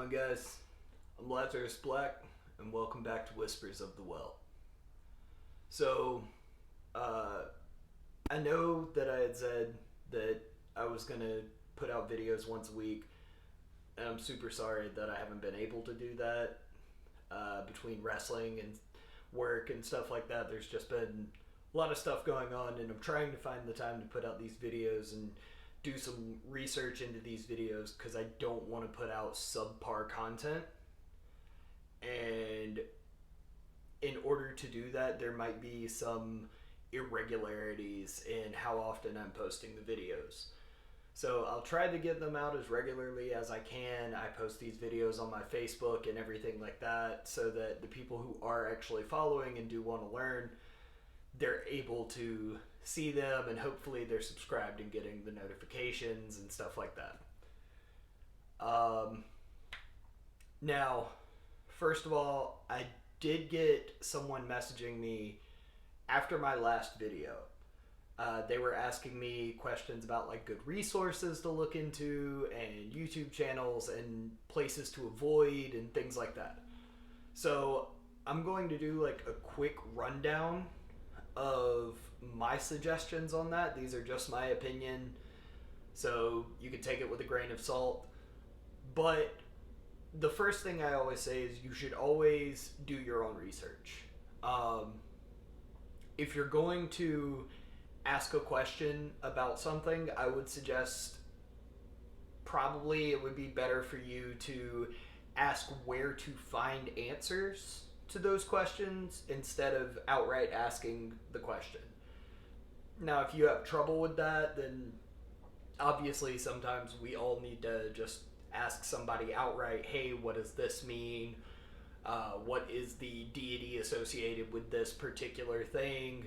going, guys? I'm Lazarus Black, and welcome back to Whispers of the Well. So, I know that I had said that I was going to put out videos once a week, and I'm super sorry that I haven't been able to do that. Between wrestling and work and stuff like that, there's just been a lot of stuff going on, and I'm trying to find the time to put out these videos and do some research into these videos because I don't want to put out subpar content. And in order to do that, there might be some irregularities in how often I'm posting the videos. So I'll try to get them out as regularly as I can. I post these videos on my Facebook and everything like that so that the people who are actually following and do want to learn, they're able to see them, and hopefully they're subscribed and getting the notifications and stuff like that. Now, first of all, I did get someone messaging me after my last video. They were asking me questions about like good resources to look into and YouTube channels and places to avoid and things like that. So I'm going to do like a quick rundown of my suggestions on that. These are just my opinion, so you can take it with a grain of salt. But the first thing I always say is you should always do your own research. If you're going to ask a question about something, I would suggest probably it would be better for you to ask where to find answers to those questions instead of outright asking the question. Now, if you have trouble with that, then obviously sometimes we all need to just ask somebody outright, hey, what does this mean? What is the deity associated with this particular thing?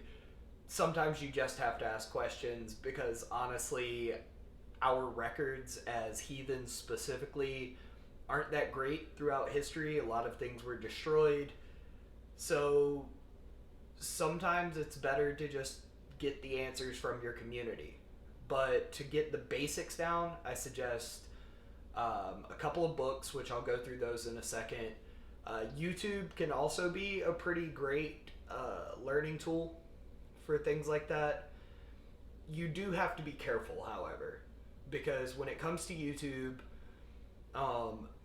Sometimes you just have to ask questions because honestly, our records as heathens specifically aren't that great throughout history. A lot of things were destroyed. So sometimes it's better to just get the answers from your community. But to get the basics down, I suggest a couple of books, which I'll go through those in a second. YouTube can also be a pretty great learning tool for things like that. You do have to be careful, however, because when it comes to YouTube,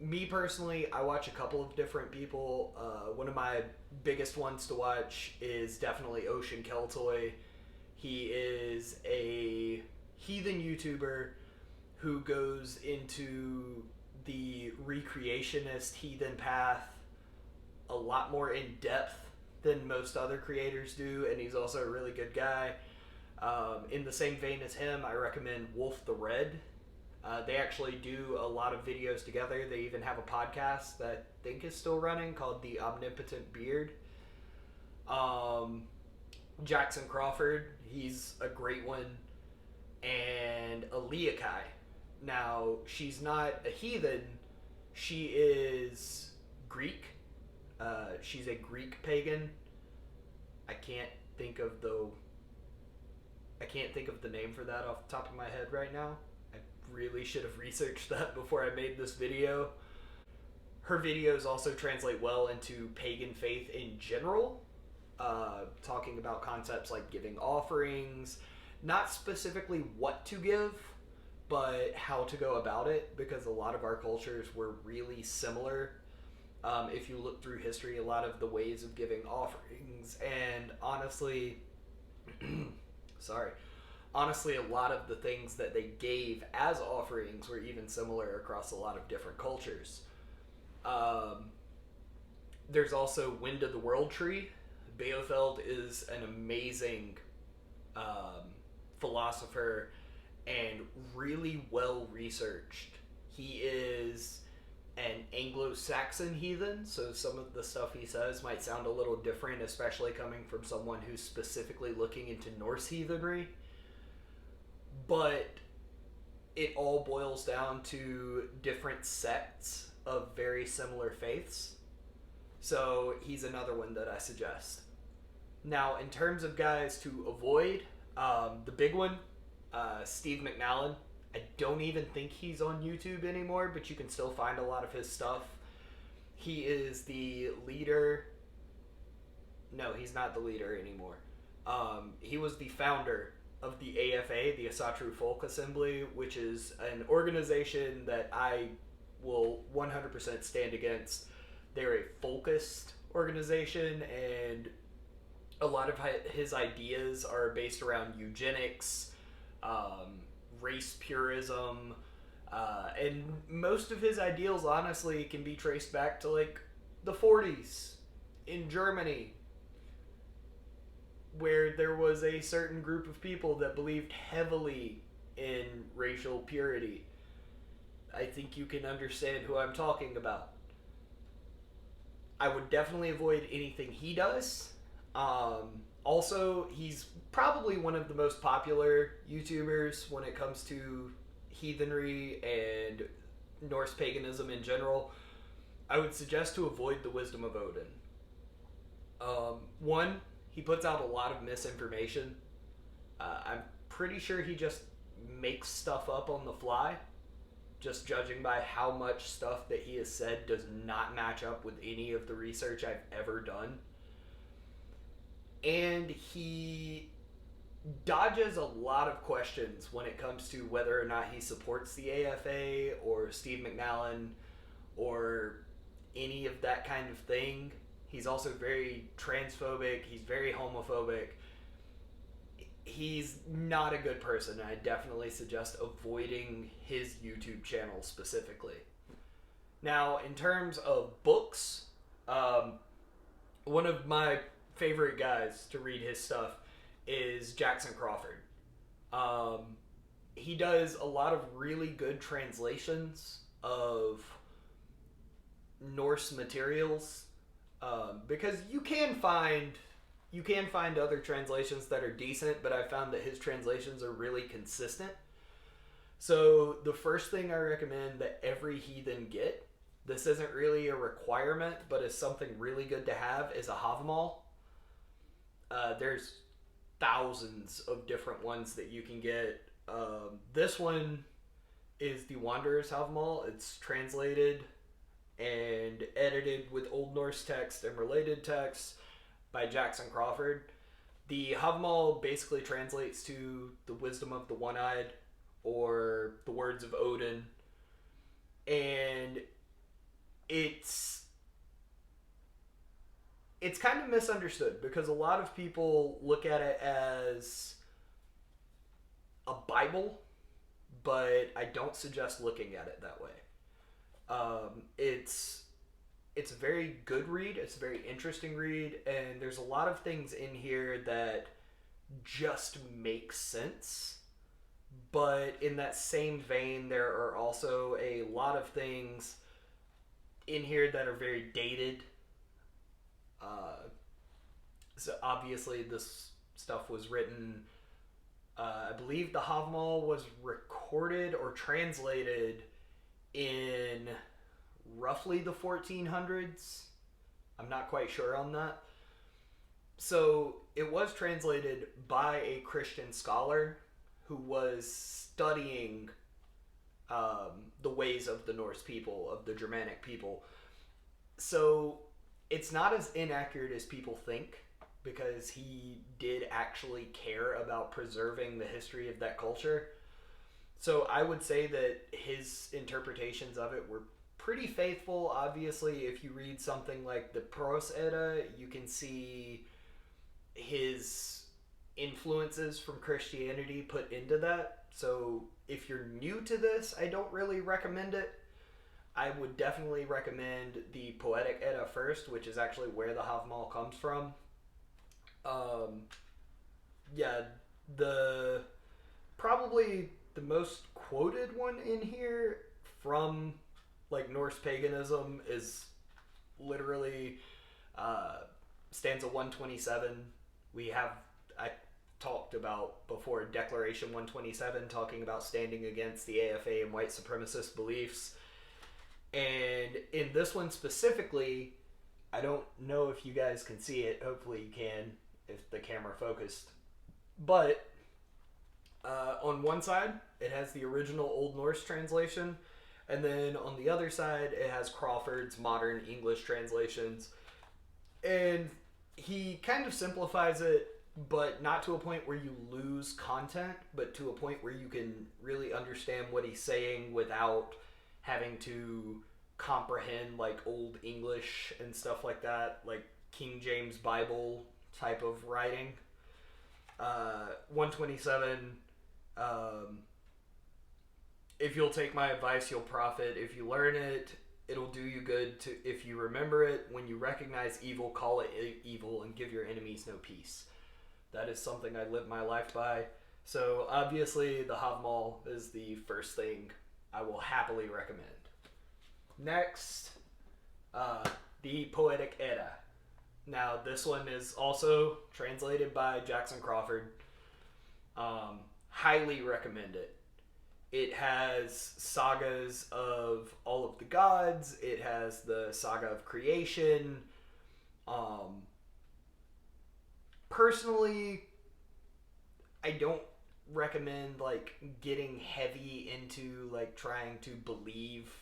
me personally, I watch a couple of different people. One of my biggest ones to watch is definitely Ocean Keltoi. He is a heathen YouTuber who goes into the recreationist heathen path a lot more in depth than most other creators do, and he's also a really good guy. In the same vein as him, I recommend WolfTheRed. They actually do a lot of videos together. They even have a podcast that I think is still running called The Omnipotent Beard. Jackson Crawford, he's a great one. And AliakAi. Now, she's not a heathen. She is Greek. She's a Greek pagan. I can't think of the name for that off the top of my head right now. I really should have researched that before I made this video. Her videos also translate well into pagan faith in general, talking about concepts like giving offerings, not specifically what to give, but how to go about it, because a lot of our cultures were really similar. If you look through history, a lot of the ways of giving offerings, and honestly, a lot of the things that they gave as offerings were even similar across a lot of different cultures. There's also Wind of the Worldtree. Beowulf is an amazing philosopher and really well researched. He is an Anglo-Saxon heathen, so some of the stuff he says might sound a little different, especially coming from someone who's specifically looking into Norse heathenry. But it all boils down to different sects of very similar faiths. So he's another one that I suggest. Now, in terms of guys to avoid, the big one, Steve McNallen. I don't even think he's on YouTube anymore, but you can still find a lot of his stuff. He is the leader. No, he's not the leader anymore. He was the founder of the AFA, the Asatru Folk Assembly, which is an organization that I will 100% stand against. They're a folkist organization, and a lot of his ideas are based around eugenics, race purism, and most of his ideals, honestly, can be traced back to like the 40s in Germany, where there was a certain group of people that believed heavily in racial purity. I think you can understand who I'm talking about. I would definitely avoid anything he does. Also, he's probably one of the most popular YouTubers when it comes to heathenry and Norse paganism in general. I would suggest to avoid the Wisdom of Odin. One, he puts out a lot of misinformation. I'm pretty sure he just makes stuff up on the fly, just judging by how much stuff that he has said does not match up with any of the research I've ever done. And he dodges a lot of questions when it comes to whether or not he supports the AFA or Steve McNallen or any of that kind of thing. He's also very transphobic. He's very homophobic. He's not a good person. I definitely suggest avoiding his YouTube channel specifically. Now, in terms of books, one of my favorite guys to read his stuff is Jackson Crawford. He does a lot of really good translations of Norse materials, because you can find other translations that are decent, but I found that his translations are really consistent. So the first thing I recommend that every heathen get, this isn't really a requirement, but is something really good to have, is a Havamal. There's thousands of different ones that you can get. This one is the Wanderer's Havamal. It's translated and edited with Old Norse text and related texts by Jackson Crawford. The Havamal basically translates to the wisdom of the one-eyed or the words of Odin, and it's kind of misunderstood because a lot of people look at it as a Bible, but I don't suggest looking at it that way. It's a very good read. It's a very interesting read, and there's a lot of things in here that just make sense. But in that same vein, there are also a lot of things in here that are very dated. So obviously this stuff was written, I believe the Havamal was recorded or translated in roughly the 1400s. I'm not quite sure on that. So it was translated by a Christian scholar who was studying the ways of the Norse people, of the Germanic people. So it's not as inaccurate as people think, because he did actually care about preserving the history of that culture. So I would say that his interpretations of it were pretty faithful. Obviously, if you read something like the Poetic Edda, you can see his influences from Christianity put into that. So if you're new to this, I don't really recommend it. I would definitely recommend the Poetic Edda first, which is actually where the Havamal comes from. Probably the most quoted one in here from like Norse paganism is literally stanza 127. I talked about before Declaration 127, talking about standing against the AFA and white supremacist beliefs. And in this one specifically, I don't know if you guys can see it. Hopefully you can if the camera focused. But On one side, it has the original Old Norse translation, and then on the other side, it has Crawford's modern English translations. And he kind of simplifies it, but not to a point where you lose content, but to a point where you can really understand what he's saying without having to comprehend like Old English and stuff like that, like King James Bible type of writing. 127. If you'll take my advice, you'll profit. If you learn it, it'll do you good. To if you remember it, when you recognize evil, call it evil, and give your enemies no peace. That is something I live my life by. So obviously, the Havamal is the first thing I will happily recommend. Next, the Poetic Edda. Now, this one is also translated by Jackson Crawford. Highly recommend it. It has sagas of all of the gods. It has the saga of creation. Personally, I don't recommend like getting heavy into like trying to believe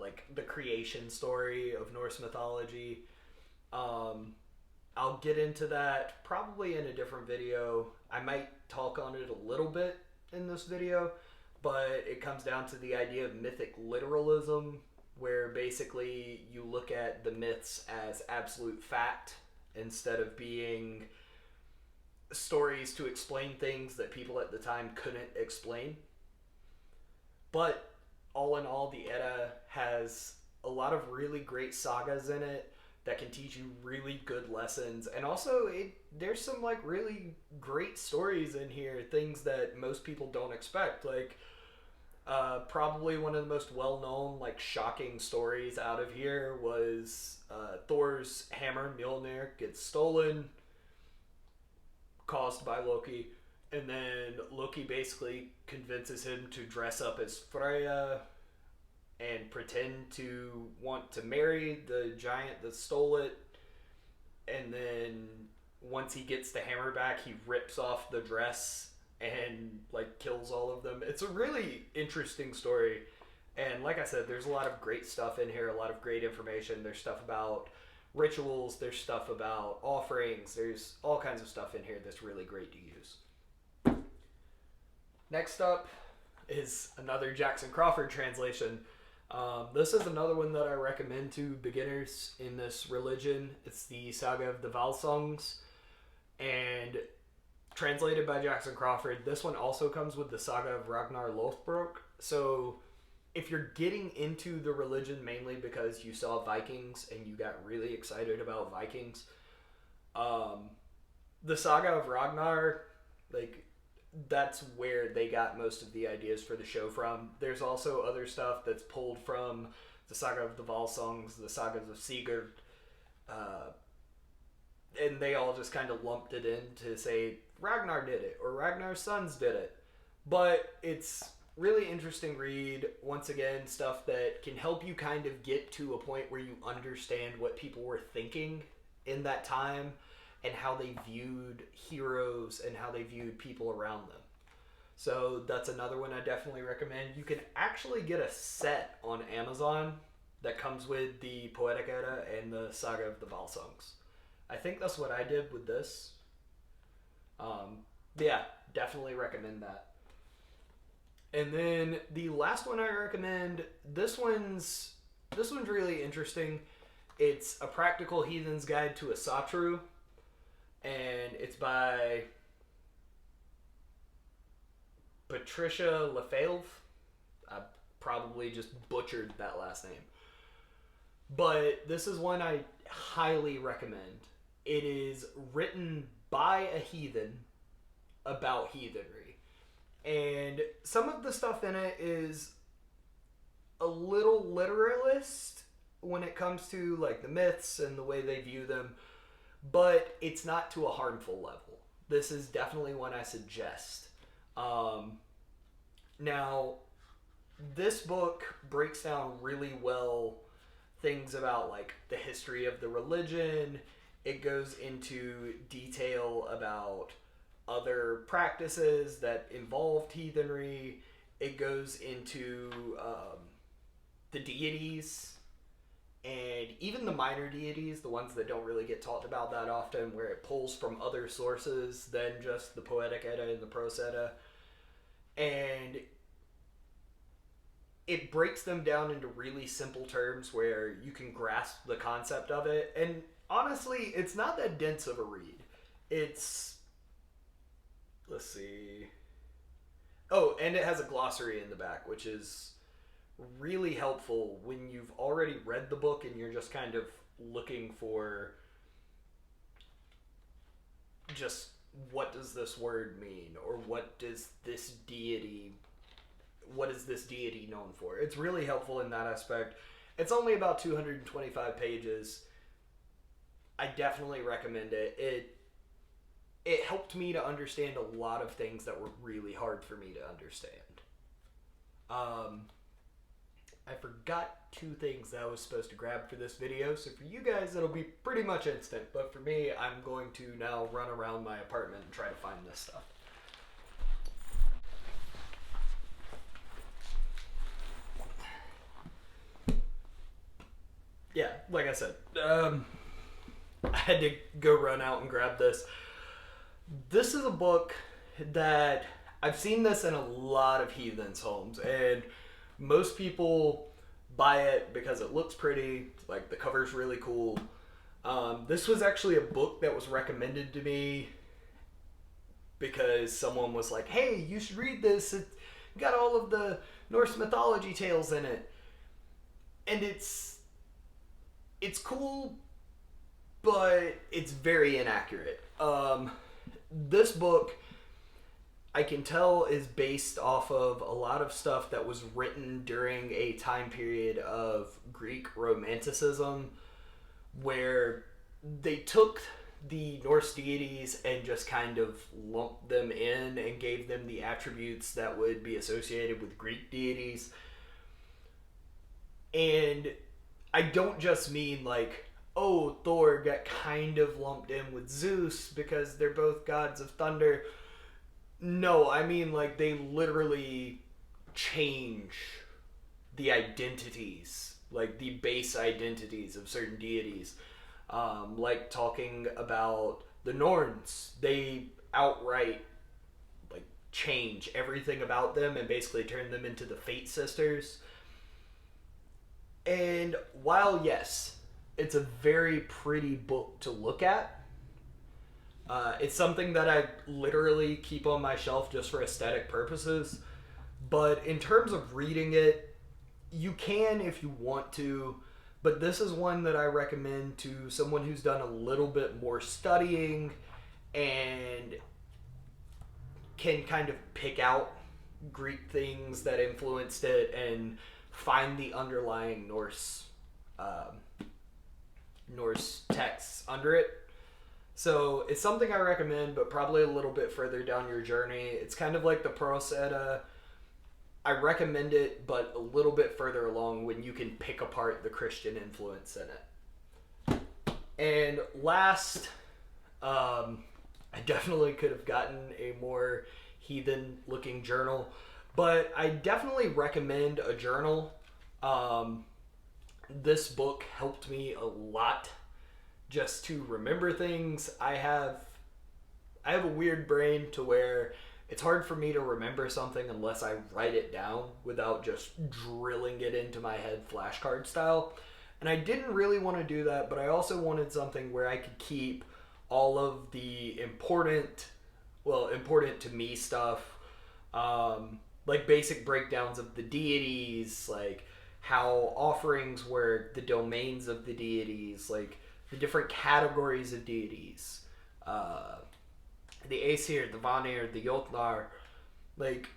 like the creation story of Norse mythology. I'll get into that probably in a different video. I might talk on it a little bit in this video, but it comes down to the idea of mythic literalism, where basically you look at the myths as absolute fact instead of being stories to explain things that people at the time couldn't explain. But all in all, the Edda has a lot of really great sagas in it that can teach you really good lessons, and also there's some like really great stories in here, things that most people don't expect. Like probably one of the most well-known like shocking stories out of here was Thor's hammer Mjolnir gets stolen, caused by Loki, and then Loki basically convinces him to dress up as Freya and pretend to want to marry the giant that stole it. And then once he gets the hammer back, he rips off the dress and like kills all of them. It's a really interesting story. And like I said, there's a lot of great stuff in here, a lot of great information. There's stuff about rituals, there's stuff about offerings, there's all kinds of stuff in here that's really great to use. Next up is another Jackson Crawford translation. This is another one that I recommend to beginners in this religion. It's the Saga of the Volsungs, and translated by Jackson Crawford. This one also comes with the Saga of Ragnar Lothbrok. So if you're getting into the religion mainly because you saw Vikings and you got really excited about Vikings, the Saga of Ragnar, like, that's where they got most of the ideas for the show from. There's also other stuff that's pulled from the Saga of the Volsungs, the Sagas of Sigurd, and they all just kind of lumped it in to say Ragnar did it or Ragnar's sons did it. But it's really interesting read. Once again, stuff that can help you kind of get to a point where you understand what people were thinking in that time and how they viewed heroes and how they viewed people around them. So that's another one I definitely recommend. You can actually get a set on Amazon that comes with the Poetic Edda and the Saga of the Volsungs. I think that's what I did with this. Yeah, definitely recommend that. And then the last one I recommend, this one's really interesting. It's A Practical Heathen's Guide to a Satru, and it's by Patricia Lefebvre. I probably just butchered that last name. But this is one I highly recommend. It is written by a heathen about heathenry. And some of the stuff in it is a little literalist when it comes to like the myths and the way they view them, but it's not to a harmful level. This is definitely one I suggest. Now, this book breaks down really well things about like the history of the religion. It goes into detail about other practices that involved heathenry. It goes into the deities, and even the minor deities, the ones that don't really get talked about that often, where it pulls from other sources than just the Poetic Edda and the Prose Edda. And it breaks them down into really simple terms where you can grasp the concept of it. And honestly, it's not that dense of a read. It's... let's see... oh, and it has a glossary in the back, which is really helpful when you've already read the book and you're just kind of looking for just what does this word mean, or what is this deity known for. It's really helpful in that aspect. It's only about 225 pages. I definitely recommend it. It helped me to understand a lot of things that were really hard for me to understand. I forgot 2 things that I was supposed to grab for this video, so for you guys it'll be pretty much instant, but for me, I'm going to now run around my apartment and try to find this stuff. Yeah, like I said, I had to go run out and grab this. This is a book that I've seen this in a lot of heathens' homes, and most people buy it because it looks pretty, like the cover's really cool. This was actually a book that was recommended to me because someone was like, hey, you should read this. It's got all of the Norse mythology tales in it. And it's cool, but it's very inaccurate. This book, I can tell, is based off of a lot of stuff that was written during a time period of Greek Romanticism, where they took the Norse deities and just kind of lumped them in and gave them the attributes that would be associated with Greek deities. And I don't just mean like, oh, Thor got kind of lumped in with Zeus because they're both gods of thunder. No, I mean like they literally change the identities, like the base identities of certain deities. Like talking about the Norns, they outright like change everything about them and basically turn them into the Fate Sisters. And while yes, it's a very pretty book to look at, it's something that I literally keep on my shelf just for aesthetic purposes. But in terms of reading it, you can if you want to, but this is one that I recommend to someone who's done a little bit more studying and can kind of pick out Greek things that influenced it and find the underlying Norse texts under it. So it's something I recommend, but probably a little bit further down your journey. It's kind of like the Prose Edda. I recommend it, but a little bit further along when you can pick apart the Christian influence in it. And last, I definitely could have gotten a more heathen-looking journal, but I definitely recommend a journal. This book helped me a lot just to remember things. I have a weird brain to where it's hard for me to remember something unless I write it down without just drilling it into my head flashcard style. And I didn't really want to do that, but I also wanted something where I could keep all of the important to me stuff, like basic breakdowns of the deities, like how offerings work, the domains of the deities, like the different categories of deities, the Aesir, the Vanir, the Jotnar, like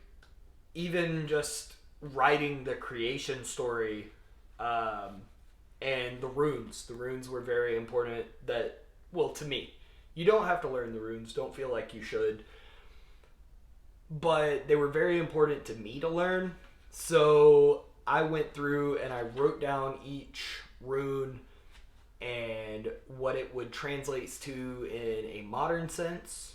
even just writing the creation story, and the runes. The runes were very important to me. You don't have to learn the runes, don't feel like you should, but they were very important to me to learn. So I went through and I wrote down each rune and what it would translate to in a modern sense,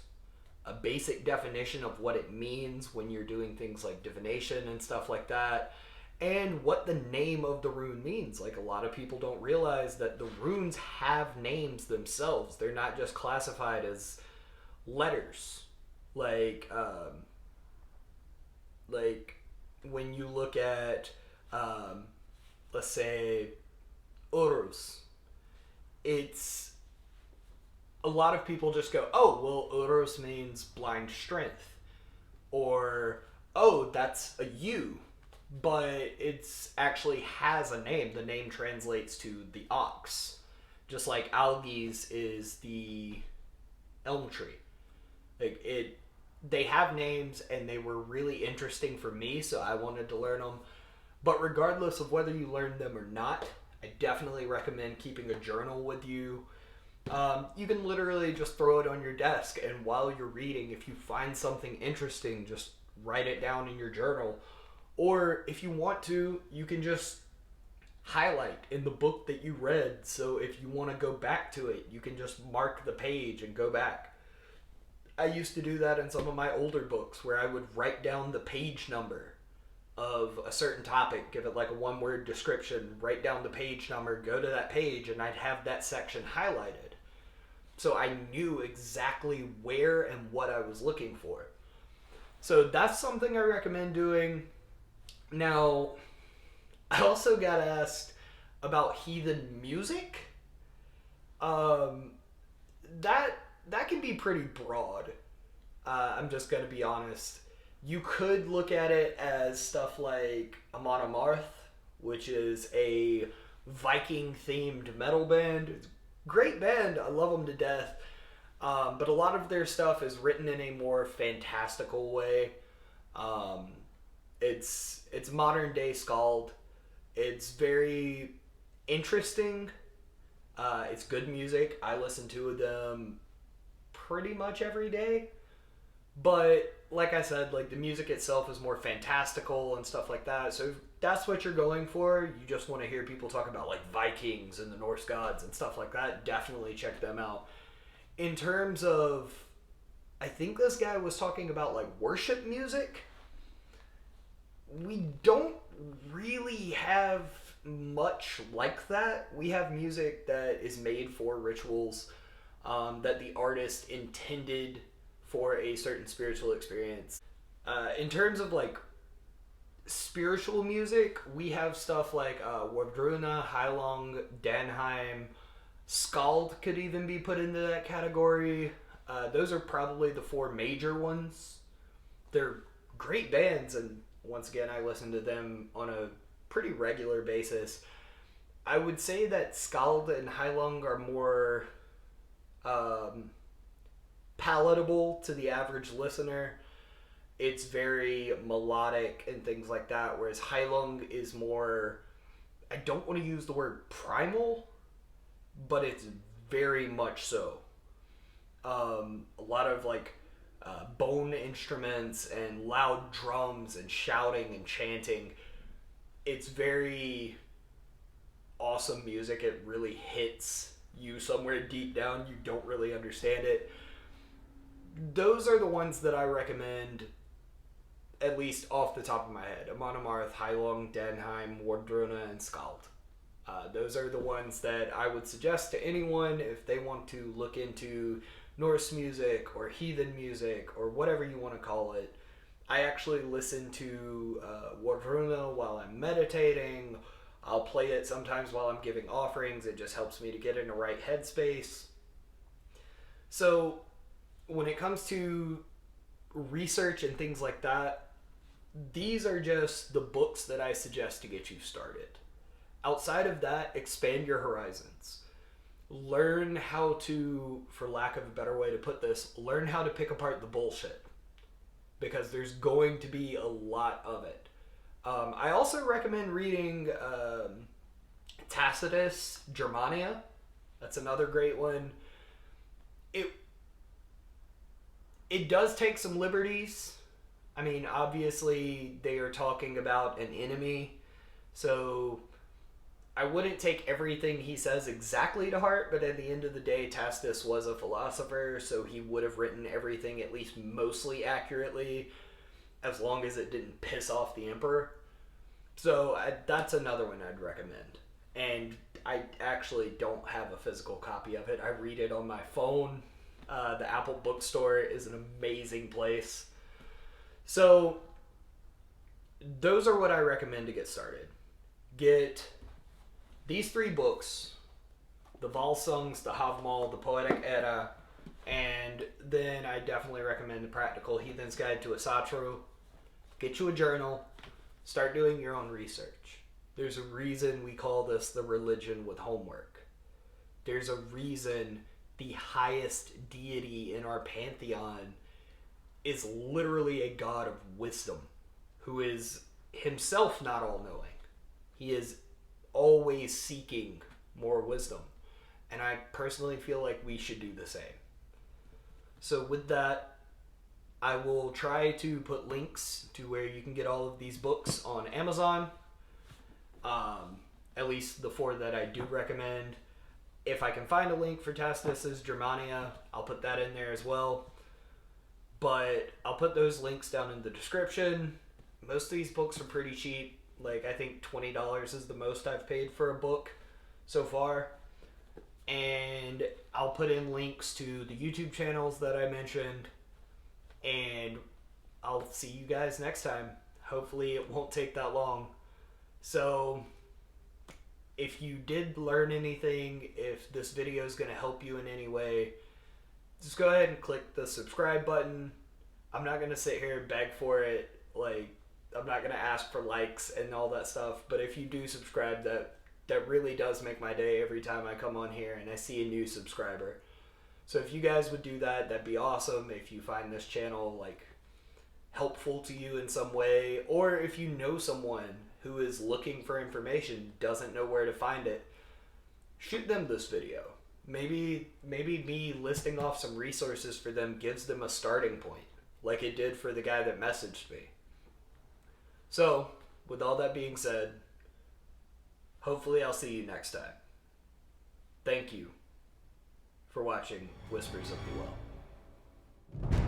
a basic definition of what it means when you're doing things like divination and stuff like that, and what the name of the rune means. Like, a lot of people don't realize that the runes have names themselves. They're not just classified as letters. Like when you look at, let's say, Urus, it's, a lot of people just go, oh, well, Urus means blind strength. Or, oh, that's a U. But it's actually has a name. The name translates to the ox. Just like Algi's is the elm tree. Like, they have names, and they were really interesting for me, so I wanted to learn them. But regardless of whether you learn them or not, I definitely recommend keeping a journal with you. You can literally just throw it on your desk, and while you're reading, if you find something interesting, just write it down in your journal. Or if you want to, you can just highlight in the book that you read, so if you want to go back to it, you can just mark the page and go back. I used to do that in some of my older books, where I would write down the page number of a certain topic, give it like a one-word description, write down the page number, go to that page, and I'd have that section highlighted. So I knew exactly where and what I was looking for. So that's something I recommend doing. Now, I also got asked about heathen music. That can be pretty broad. I'm just going to be honest. You could look at it as stuff like Amon Amarth, which is a Viking-themed metal band. It's a great band. I love them to death. But a lot of their stuff is written in a more fantastical way. It's modern day Skald. It's very interesting. It's good music. I listen to them pretty much every day. But like I said, like, the music itself is more fantastical and stuff like that. So if that's what you're going for, you just want to hear people talk about like Vikings and the Norse gods and stuff like that, definitely check them out. In terms of, I think this guy was talking about like worship music. We don't really have much like that. We have music that is made for rituals, that the artist intended for a certain spiritual experience. In terms of like spiritual music, we have stuff like Wardruna, Heilung, Danheim, Skald could even be put into that category. Those are probably the four major ones. They're great bands, and once again, I listen to them on a pretty regular basis. I would say that Skald and Heilung are more palatable to the average listener. It's very melodic and things like that, whereas Heilung is more, I don't want to use the word primal, but it's very much so. A lot of like bone instruments and loud drums and shouting and chanting. It's very awesome music. It really hits you somewhere deep down. You don't really understand it. Those are the ones that I recommend, at least off the top of my head. Amon Amarth, Heilung, Danheim, Wardruna, and Skald. Those are the ones that I would suggest to anyone if they want to look into Norse music or heathen music or whatever you want to call it. I actually listen to Wardruna while I'm meditating. I'll play it sometimes while I'm giving offerings. It just helps me to get in the right headspace. So when it comes to research and things like that, these are just the books that I suggest to get you started. Outside of that, expand your horizons. Learn how to, for lack of a better way to put this, learn how to pick apart the bullshit. Because there's going to be a lot of it. I also recommend reading Tacitus Germania. That's another great one. It does take some liberties. I mean, obviously, they are talking about an enemy. So I wouldn't take everything he says exactly to heart, but at the end of the day, Tacitus was a philosopher, so he would have written everything at least mostly accurately, as long as it didn't piss off the emperor. So that's another one I'd recommend. And I actually don't have a physical copy of it. I read it on my phone. The Apple bookstore is an amazing place. So those are what I recommend to get started. Get these 3 books, the Volsungs, the Havamal, the Poetic Edda, and then I definitely recommend the Practical Heathen's Guide to Asatru. Get you a journal. Start doing your own research. There's a reason we call this the religion with homework. There's a reason the highest deity in our pantheon is literally a god of wisdom, who is himself not all-knowing. He is always seeking more wisdom. And I personally feel like we should do the same. So with that, I will try to put links to where you can get all of these books on Amazon. At least the 4 that I do recommend. If I can find a link for Tacitus's Germania, I'll put that in there as well. But I'll put those links down in the description. Most of these books are pretty cheap. Like, I think $20 is the most I've paid for a book so far. And I'll put in links to the YouTube channels that I mentioned. And I'll see you guys next time. Hopefully it won't take that long. So, if you did learn anything, if this video is going to help you in any way, just go ahead and click the subscribe button. I'm not going to sit here and beg for it. Like, I'm not going to ask for likes and all that stuff. But if you do subscribe, that really does make my day every time I come on here and I see a new subscriber. So if you guys would do that, that'd be awesome. If you find this channel, like, helpful to you in some way, or if you know someone who is looking for information, doesn't know where to find it, shoot them this video. Maybe me listing off some resources for them gives them a starting point, like it did for the guy that messaged me. So, with all that being said, hopefully I'll see you next time. Thank you for watching Whispers of the Well.